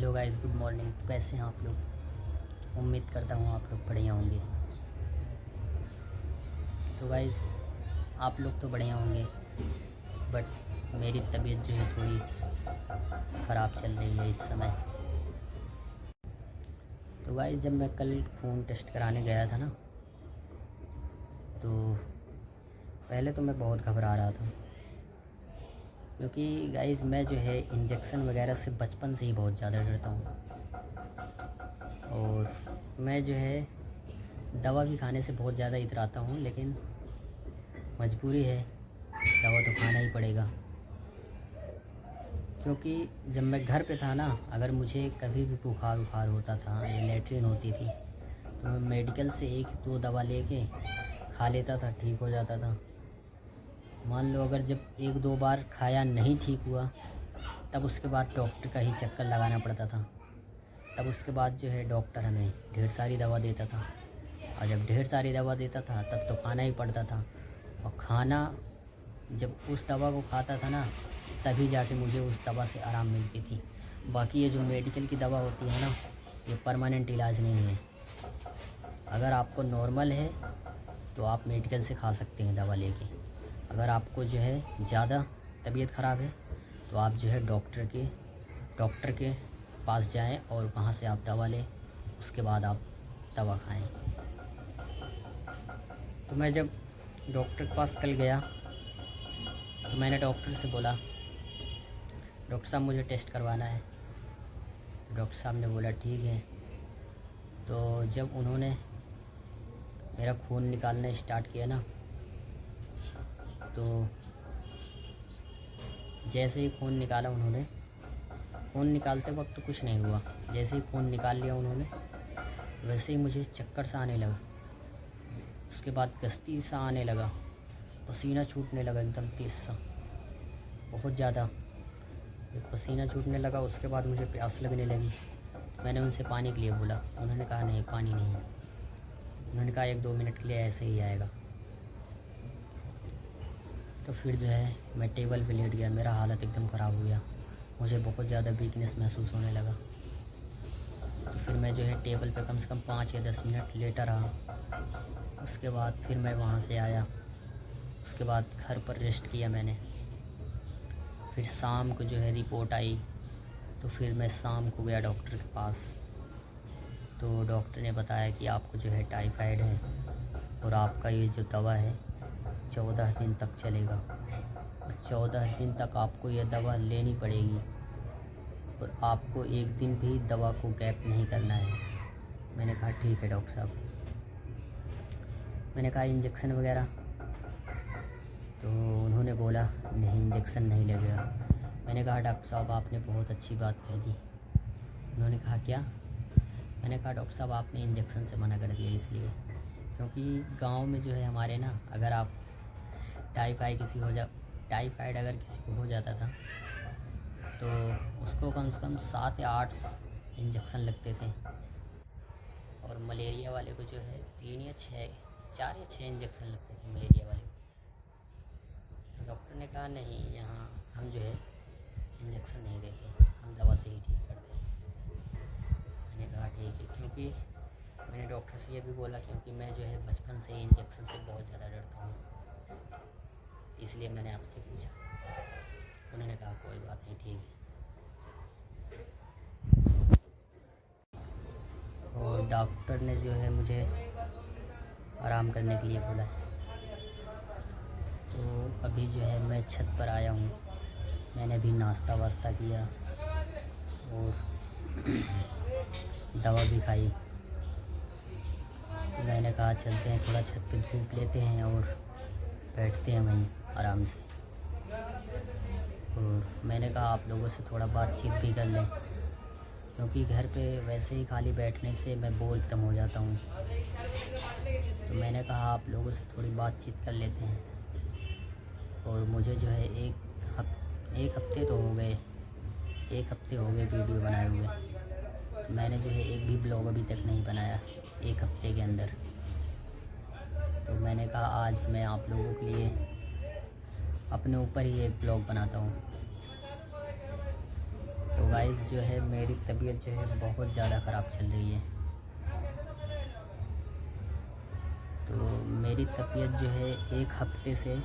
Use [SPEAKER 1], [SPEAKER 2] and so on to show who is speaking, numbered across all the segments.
[SPEAKER 1] Hello guys, good morning. तो कैसे हैं आप लोग? उम्मीद करता हूँ आप लोग बढ़िया होंगे। तो गाइस, आप लोग तो बढ़िया होंगे, बट मेरी तबीयत जो है थोड़ी ख़राब चल रही है इस समय। तो गाइस, जब मैं कल खून टेस्ट कराने गया था ना, तो पहले तो मैं बहुत घबरा रहा था, क्योंकि गाइस मैं जो है इंजेक्शन वगैरह से बचपन से ही बहुत ज़्यादा डरता हूँ। और मैं जो है दवा भी खाने से बहुत ज़्यादा इतराता हूँ, लेकिन मजबूरी है, दवा तो खाना ही पड़ेगा। क्योंकि जब मैं घर पे था ना, अगर मुझे कभी भी बुखार होता था या लेटरिन होती थी, तो मैं मेडिकल से 1-2 दवा लेके खा लेता था, ठीक हो जाता था। मान लो अगर जब 1-2 बार खाया नहीं ठीक हुआ, तब उसके बाद डॉक्टर का ही चक्कर लगाना पड़ता था। तब उसके बाद जो है डॉक्टर हमें ढेर सारी दवा देता था, और जब ढेर सारी दवा देता था तब तो खाना ही पड़ता था। और खाना जब उस दवा को खाता था ना, तभी जाके मुझे उस दवा से आराम मिलती थी। बाकी ये जो मेडिकल की दवा होती है ना, ये परमानेंट इलाज नहीं है। अगर आपको नॉर्मल है तो आप मेडिकल से खा सकते हैं दवा लेके। अगर आपको जो है ज़्यादा तबीयत ख़राब है, तो आप जो है डॉक्टर के पास जाएं और वहाँ से आप दवा लें, उसके बाद आप दवा खाएं। तो मैं जब डॉक्टर के पास कल गया, तो मैंने डॉक्टर से बोला, डॉक्टर साहब मुझे टेस्ट करवाना है। तो डॉक्टर साहब ने बोला ठीक है। तो जब उन्होंने मेरा खून निकालना स्टार्ट किया ना, तो जैसे ही खून निकाला उन्होंने, खून निकालते वक्त तो कुछ नहीं हुआ, जैसे ही खून निकाल लिया उन्होंने, वैसे ही मुझे चक्कर सा आने लगा। उसके बाद गस्ती सा आने लगा, पसीना छूटने लगा एकदम तेज़ सा, बहुत ज़्यादा पसीना छूटने लगा। उसके बाद मुझे प्यास लगने लगी। मैंने उनसे पानी के लिए बोला, उन्होंने कहा नहीं, पानी नहीं है। उन्होंने कहा 1-2 मिनट के लिए ऐसे ही आएगा। तो फिर जो है मैं टेबल पे लेट गया, मेरा हालत एकदम ख़राब हो गया, मुझे बहुत ज़्यादा वीकनेस महसूस होने लगा। तो फिर मैं जो है टेबल पे कम से कम 5 या 10 मिनट लेटा रहा। उसके बाद फिर मैं वहाँ से आया, उसके बाद घर पर रेस्ट किया मैंने। फिर शाम को जो है रिपोर्ट आई, तो फिर मैं शाम को गया डॉक्टर के पास। तो डॉक्टर ने बताया कि आपको जो है टाइफाइड है, और आपका ये जो दवा है 14 दिन तक चलेगा, और 14 दिन तक आपको यह दवा लेनी पड़ेगी, और आपको 1 दिन भी दवा को गैप नहीं करना है। मैंने कहा ठीक है डॉक्टर साहब। मैंने कहा इंजेक्शन वगैरह? तो उन्होंने बोला नहीं, इंजेक्शन नहीं लगेगा। मैंने कहा डॉक्टर साहब आपने बहुत अच्छी बात कह दी। उन्होंने कहा क्या? मैंने कहा डॉक्टर साहब आपने इंजेक्शन से मना कर दिया इसलिए क्योंकि गांव में जो है हमारे ना, अगर आप टाइफाइड अगर किसी को हो जाता था, तो उसको कम से कम 7 या 8 इंजेक्शन लगते थे। और मलेरिया वाले को जो है 4 या 6 इंजेक्शन लगते थे मलेरिया वाले को। तो डॉक्टर ने कहा नहीं, यहाँ हम जो है इंजेक्शन नहीं देते, हम दवा से ही ठीक करते हैं। मैंने कहा ठीक है, क्योंकि मैंने डॉक्टर से ये भी बोला क्योंकि मैं जो है बचपन से ही इंजेक्शन से बहुत ज़्यादा डरता हूँ, इसलिए मैंने आपसे पूछा। उन्होंने कहा कोई बात नहीं, ठीक है। और डॉक्टर ने जो है मुझे आराम करने के लिए बोला है। तो अभी जो है मैं छत पर आया हूँ, मैंने अभी नाश्ता वास्ता किया और दवा भी खाई। तो मैंने कहा चलते हैं थोड़ा छत पे धूप लेते हैं और बैठते हैं वहीं आराम से। और मैंने कहा आप लोगों से थोड़ा बातचीत भी कर लें, क्योंकि घर पे वैसे ही खाली बैठने से मैं बोर एकदम हो जाता हूँ। तो मैंने कहा आप लोगों से थोड़ी बातचीत कर लेते हैं। और मुझे जो है एक हफ्ते तो हो गए, 1 हफ्ते हो गए वीडियो बनाए हुए। तो मैंने जो है एक भी ब्लॉग अभी तक नहीं बनाया 1 हफ्ते के अंदर। तो मैंने कहा आज मैं आप लोगों के लिए अपने ऊपर ही एक ब्लॉग बनाता हूँ। तो गाइस जो है मेरी तबीयत जो है बहुत ज़्यादा ख़राब चल रही है। तो मेरी तबीयत जो है एक हफ्ते से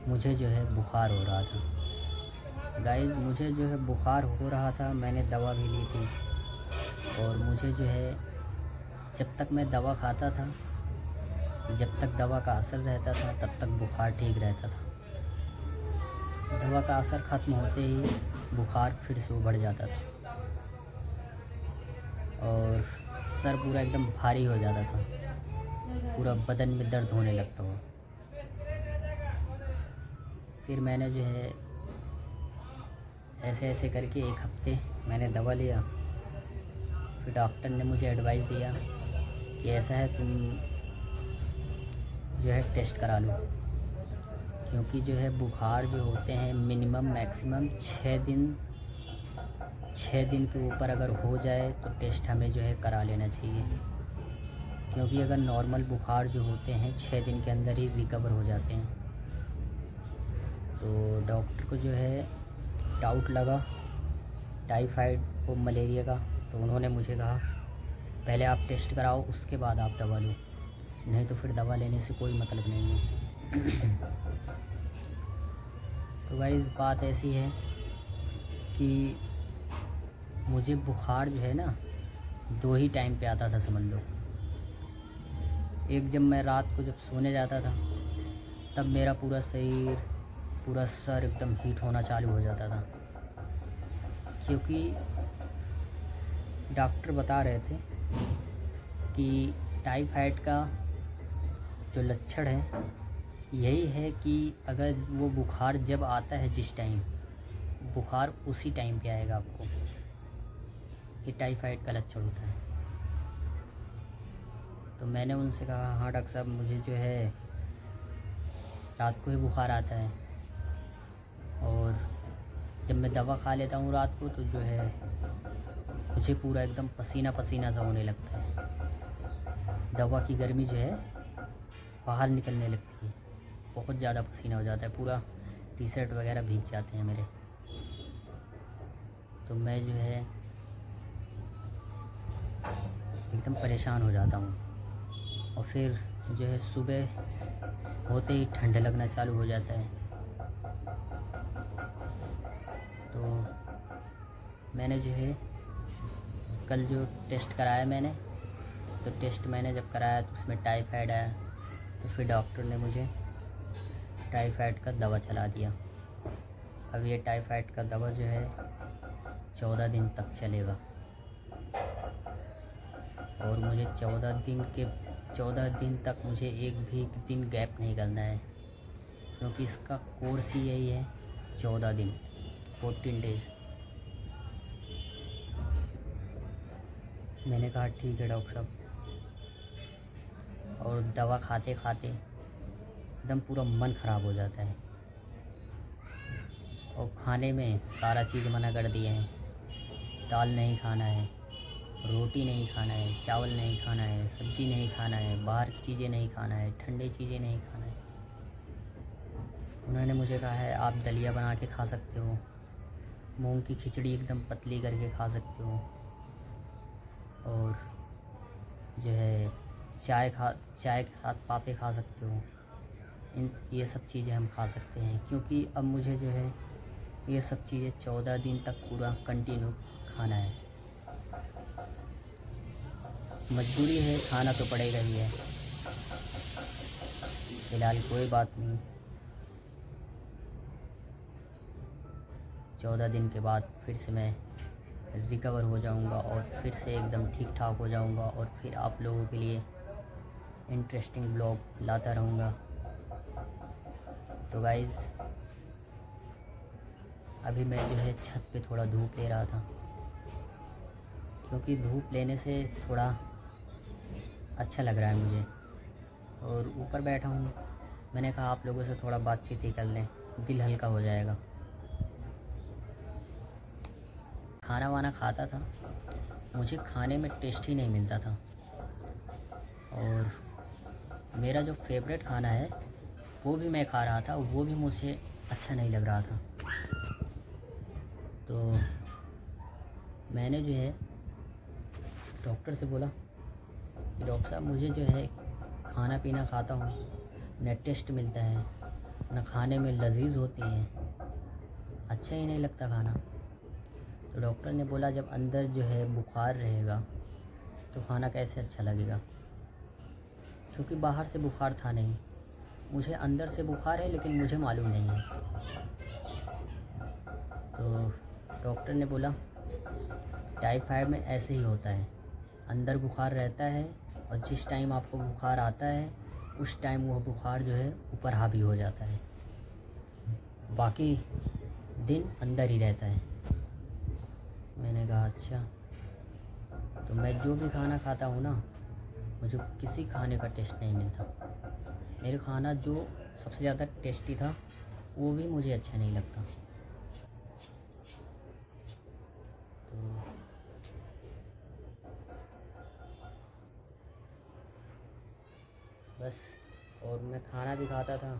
[SPEAKER 1] मुझे जो है बुखार हो रहा था। गाइस मुझे जो है बुखार हो रहा था, मैंने दवा भी ली थी और मुझे जो है जब तक मैं दवा खाता था, जब तक दवा का असर रहता था तब तक बुखार ठीक रहता था। दवा का असर ख़त्म होते ही बुखार फिर से बढ़ जाता था और सर पूरा एकदम भारी हो जाता था, पूरा बदन में दर्द होने लगता हो। फिर मैंने जो है ऐसे ऐसे करके एक हफ्ते मैंने दवा लिया। फिर डॉक्टर ने मुझे एडवाइस दिया कि ऐसा है तुम जो है टेस्ट करा लो, क्योंकि जो है बुखार जो होते हैं मिनिमम मैक्सिमम 6 दिन के ऊपर अगर हो जाए तो टेस्ट हमें जो है करा लेना चाहिए। क्योंकि अगर नॉर्मल बुखार जो होते हैं 6 दिन के अंदर ही रिकवर हो जाते हैं। तो डॉक्टर को जो है डाउट लगा टाइफाइड और मलेरिया का, तो उन्होंने मुझे कहा पहले आप टेस्ट कराओ उसके बाद आप दवा लो, नहीं तो फिर दवा लेने से कोई मतलब नहीं है। तो गाइस बात ऐसी है कि मुझे बुखार जो है ना 2 ही टाइम पे आता था समझ लो। एक जब मैं रात को जब सोने जाता था तब मेरा पूरा शरीर, पूरा सर एकदम हीट होना चालू हो जाता था, क्योंकि डॉक्टर बता रहे थे कि टाइफाइड का जो लक्षण है यही है कि अगर वो बुखार जब आता है जिस टाइम, बुखार उसी टाइम पे आएगा आपको, ये टाइफाइड का लक्षण होता है। तो मैंने उनसे कहा हाँ डॉक्टर साहब मुझे जो है रात को ही बुखार आता है और जब मैं दवा खा लेता हूँ रात को तो जो है मुझे पूरा एकदम पसीना पसीना सा होने लगता है। दवा की गर्मी जो है बाहर निकलने लगती है, बहुत ज़्यादा पसीना हो जाता है, पूरा टी शर्ट वगैरह भीग जाते हैं मेरे। तो मैं जो है एकदम परेशान हो जाता हूँ और फिर जो है सुबह होते ही ठंड लगना चालू हो जाता है। तो मैंने जो है कल जो टेस्ट कराया मैंने, तो टेस्ट मैंने जब कराया तो उसमें टाइफाइड आया। तो फिर डॉक्टर ने मुझे टाइफाइड का दवा चला दिया। अब ये टाइफाइड का दवा जो है 14 दिन तक चलेगा और मुझे 14 दिन तक मुझे एक भी दिन गैप नहीं करना है, क्योंकि इसका कोर्स ही यही है 14 दिन 14 डेज़। मैंने कहा ठीक है डॉक्टर साहब, और दवा खाते खाते एकदम पूरा मन ख़राब हो जाता है और खाने में सारा चीज़ मना कर दिए हैं। दाल नहीं खाना है, रोटी नहीं खाना है, चावल नहीं खाना है, सब्ज़ी नहीं खाना है, बाहर की चीज़ें नहीं खाना है, ठंडी चीज़ें नहीं खाना है। उन्होंने मुझे कहा है आप दलिया बना के खा सकते हो, मूंग की खिचड़ी एकदम पतली करके खा सकते हो, और जो है चाय के साथ पापे खा सकते हो। ये सब चीज़ें हम खा सकते हैं, क्योंकि अब मुझे जो है ये सब चीज़ें 14 दिन तक पूरा कंटिन्यू खाना है। मजबूरी है, खाना तो पड़ेगा ही है। फ़िलहाल कोई बात नहीं, 14 दिन के बाद फिर से मैं रिकवर हो जाऊंगा और फिर से एकदम ठीक ठाक हो जाऊंगा और फिर आप लोगों के लिए इंटरेस्टिंग ब्लॉग लाता रहूँगा। तो गाइज़ अभी मैं जो है छत पे थोड़ा धूप ले रहा था, क्योंकि धूप लेने से थोड़ा अच्छा लग रहा है मुझे, और ऊपर बैठा हूँ। मैंने कहा आप लोगों से थोड़ा बातचीत ही कर लें, दिल हल्का हो जाएगा। खाना वाना खाता था, मुझे खाने में टेस्ट ही नहीं मिलता था, और मेरा जो फेवरेट खाना है वो भी मैं खा रहा था, वो भी मुझे अच्छा नहीं लग रहा था। तो मैंने जो है डॉक्टर से बोला कि डॉक्टर साहब मुझे जो है खाना पीना खाता हूँ, न टेस्ट मिलता है, न खाने में लजीज होती है, अच्छा ही नहीं लगता खाना। तो डॉक्टर ने बोला जब अंदर जो है बुखार रहेगा तो खाना कैसे अच्छा लगेगा, क्योंकि बाहर से बुखार था नहीं, मुझे अंदर से बुखार है लेकिन मुझे मालूम नहीं है। तो डॉक्टर ने बोला टाइफाइड में ऐसे ही होता है, अंदर बुखार रहता है और जिस टाइम आपको बुखार आता है उस टाइम वह बुखार जो है ऊपर हावी हो जाता है, बाकी दिन अंदर ही रहता है। मैंने कहा अच्छा। तो मैं जो भी खाना खाता हूँ ना, मुझे किसी खाने का टेस्ट नहीं मिलता। मेरे खाना जो सबसे ज़्यादा टेस्टी था वो भी मुझे अच्छा नहीं लगता। तो बस, और मैं खाना भी खाता था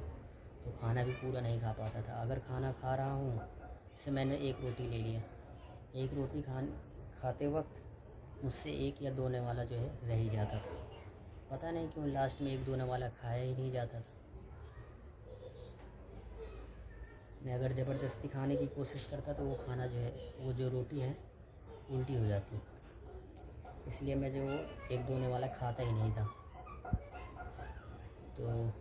[SPEAKER 1] तो खाना भी पूरा नहीं खा पाता था। अगर खाना खा रहा हूँ, जैसे मैंने एक रोटी ले लिया, एक रोटी खाते वक्त मुझसे एक या दोने वाला जो है रह ही जाता था। पता नहीं क्यों लास्ट में एक दोने वाला खाया ही नहीं जाता था। मैं अगर ज़बरदस्ती खाने की कोशिश करता तो वो खाना जो है, वो जो रोटी है उल्टी हो जाती, इसलिए मैं जो एक दोने वाला खाता ही नहीं था। तो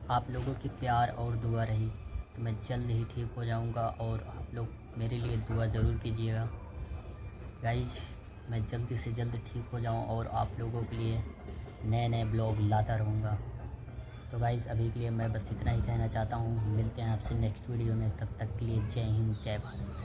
[SPEAKER 1] आप लोगों की प्यार और दुआ रही तो मैं जल्द ही ठीक हो जाऊंगा, और आप लोग मेरे लिए दुआ ज़रूर कीजिएगा गाइज। मैं जल्दी से जल्द ठीक हो जाऊं और आप लोगों के लिए नए नए ब्लॉग लाता रहूँगा। तो गाइज अभी के लिए मैं बस इतना ही कहना चाहता हूँ। मिलते हैं आपसे नेक्स्ट वीडियो में, तब तक के लिए जय हिंद जय भारत।